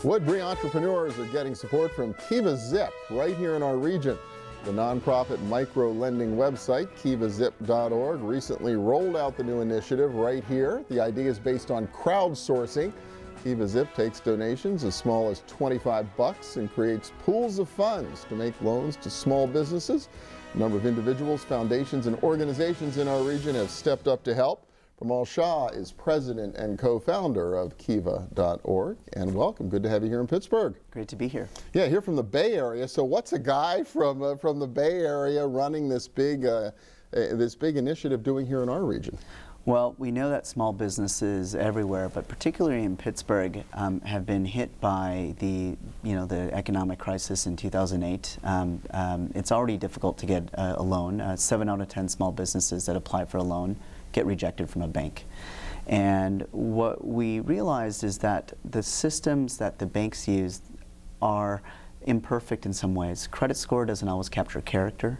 Would-be entrepreneurs are getting support from Kiva Zip right here in our region. The nonprofit micro-lending website, KivaZip.org, recently rolled out the new initiative right here. The idea is based on crowdsourcing. Kiva Zip takes donations as small as $25 and creates pools of funds to make loans to small businesses. A number of individuals, foundations, and organizations in our region have stepped up to help. Premal Shah is president and co-founder of Kiva.org. And welcome. Good to have you here in Pittsburgh. Great to be here. Yeah, here from the Bay Area. So what's a guy from the Bay Area running this big initiative doing here in our region? Well, we know that small businesses everywhere, but particularly in Pittsburgh, have been hit by the economic crisis in 2008. It's already difficult to get a loan. 7 out of 10 small businesses that apply for a loan get rejected from a bank. And what we realized is that the systems that the banks use are imperfect in some ways. Credit score doesn't always capture character.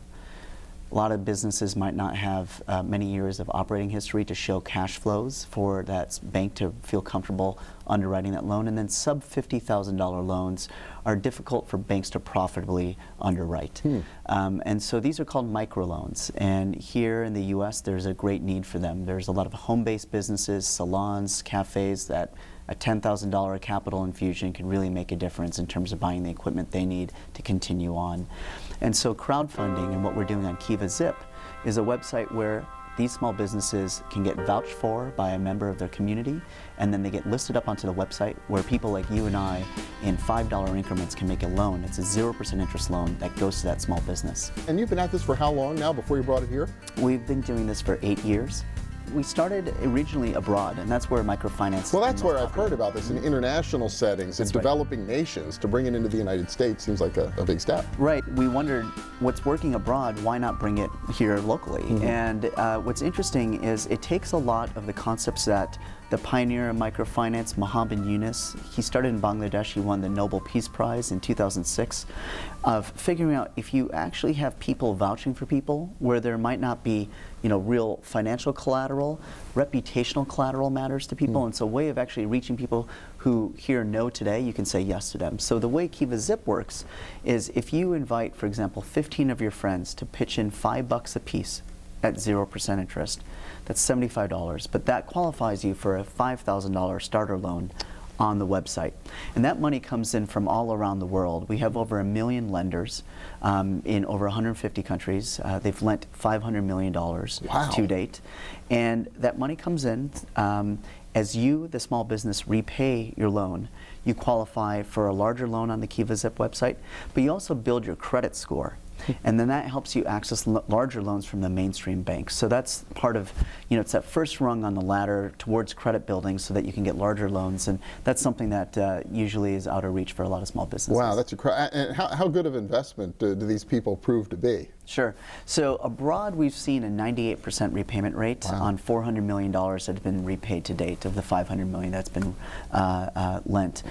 A lot of businesses might not have many years of operating history to show cash flows for that bank to feel comfortable underwriting that loan. And then sub $50,000 loans are difficult for banks to profitably underwrite. And so these are called microloans. And here in the US, there's a great need for them. There's a lot of home-based businesses, salons, cafes that a $10,000 capital infusion can really make a difference in terms of buying the equipment they need to continue on. And so crowdfunding and what we're doing on Kiva Zip is a website where these small businesses can get vouched for by a member of their community, and then they get listed up onto the website where people like you and I in $5 increments can make a loan. It's a 0% interest loan that goes to that small business. And you've been at this for how long now before you brought it here? We've been doing this for 8 years. We started originally abroad, and that's where microfinance. Well, that's where I've heard about this in international settings, in developing nations. To bring it into the United States seems like a big step. Right. We wondered what's working abroad, why not bring it here locally? And what's interesting is it takes a lot of the concepts that the pioneer of microfinance, Muhammad Yunus, he started in Bangladesh, he won the Nobel Peace Prize in 2006, of figuring out if you actually have people vouching for people where there might not be real financial collateral, reputational collateral matters to people, and so a way of actually reaching people who hear no today, you can say yes to them. So the way Kiva Zip works is if you invite, for example, 15 of your friends to pitch in $5 a piece at 0% interest, that's $75, but that qualifies you for a $5,000 starter loan on the website. And that money comes in from all around the world. We have over 1 million lenders in over 150 countries. They've lent $500 million to date. And that money comes in as you, the small business, repay your loan. You qualify for a larger loan on the Kiva Zip website, but you also build your credit score. And then that helps you access larger loans from the mainstream banks. So that's part of, it's that first rung on the ladder towards credit building so that you can get larger loans. And that's something that usually is out of reach for a lot of small businesses. Wow, that's and how good of investment do these people prove to be? Sure. So abroad, we've seen a 98% repayment rate on $400 million that have been repaid to date of the $500 million that's been lent.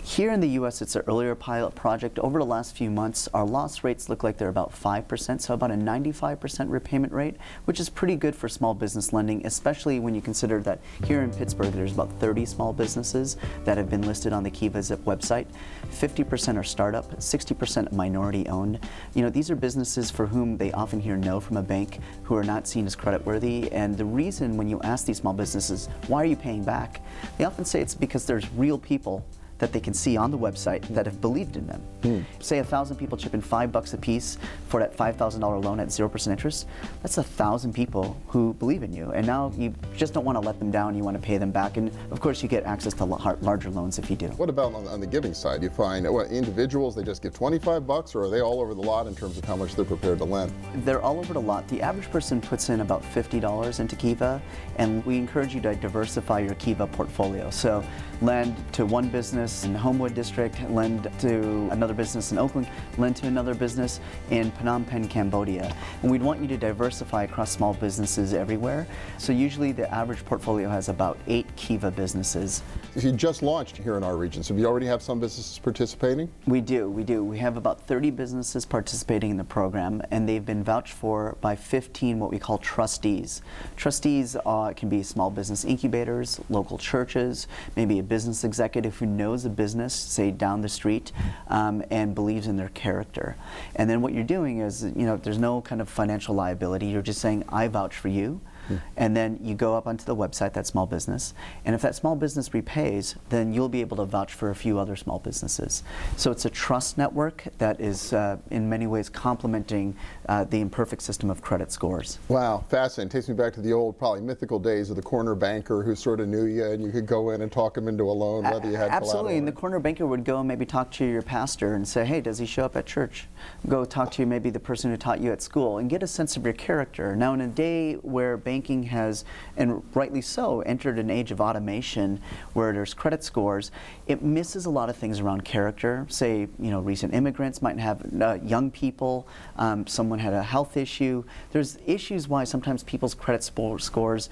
Here in the U.S., it's an earlier pilot project. Over the last few months, our loss rates look like they're about 5%, so about a 95% repayment rate, which is pretty good for small business lending, especially when you consider that here in Pittsburgh, there's about 30 small businesses that have been listed on the Kiva Zip website. 50% are startup, 60% minority owned. These are businesses for whom they often hear no from a bank, who are not seen as creditworthy. And the reason when you ask these small businesses, why are you paying back? They often say it's because there's real people that they can see on the website that have believed in them. Say 1,000 people chip in $5 a piece for that $5,000 loan at 0% interest. That's 1,000 people who believe in you. And now you just don't want to let them down, you want to pay them back. And of course you get access to larger loans if you do. What about on the giving side? You find individuals, they just give $25, or are they all over the lot in terms of how much they're prepared to lend? They're all over the lot. The average person puts in about $50 into Kiva, and we encourage you to diversify your Kiva portfolio. So lend to one business in the Homewood District, lend to another business in Oakland, lend to another business in Phnom Penh, Cambodia. And we'd want you to diversify across small businesses everywhere. So usually the average portfolio has about 8 Kiva businesses. You just launched here in our region, so do you already have some businesses participating? We do. We have about 30 businesses participating in the program, and they've been vouched for by 15 what we call trustees. Trustees can be small business incubators, local churches, maybe a business executive who knows knows a business, say down the street, and believes in their character. And then what you're doing is, there's no kind of financial liability. You're just saying, I vouch for you. And then you go up onto the website, that small business, and if that small business repays, then you'll be able to vouch for a few other small businesses. So it's a trust network that is in many ways complementing the imperfect system of credit scores. Wow, fascinating. Takes me back to the old, probably mythical days of the corner banker who sort of knew you and you could go in and talk him into a loan whether you had Absolutely, and the corner banker would go and maybe talk to your pastor and say, hey, does he show up at church? Go talk to maybe the person who taught you at school and get a sense of your character. Now in a day where banking has, and rightly so, entered an age of automation where there's credit scores, it misses a lot of things around character. Say, recent immigrants might have young people, someone had a health issue. There's issues why sometimes people's credit scores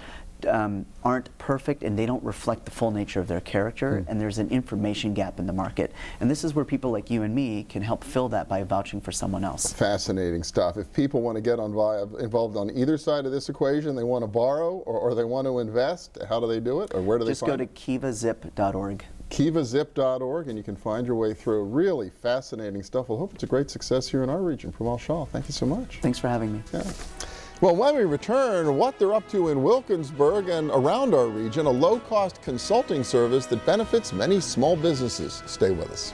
aren't perfect and they don't reflect the full nature of their character, and there's an information gap in the market. And this is where people like you and me can help fill that by vouching for someone else. Fascinating stuff. If people want to get involved on either side of this equation, they want to borrow or they want to invest, how do they do it, or where do they find it? Just go to kivazip.org. KivaZip.org, and you can find your way through really fascinating stuff. We'll hope it's a great success here in our region. Premal Shah, thank you so much. Thanks for having me. Yeah. Well, when we return, what they're up to in Wilkinsburg and around our region, a low-cost consulting service that benefits many small businesses. Stay with us.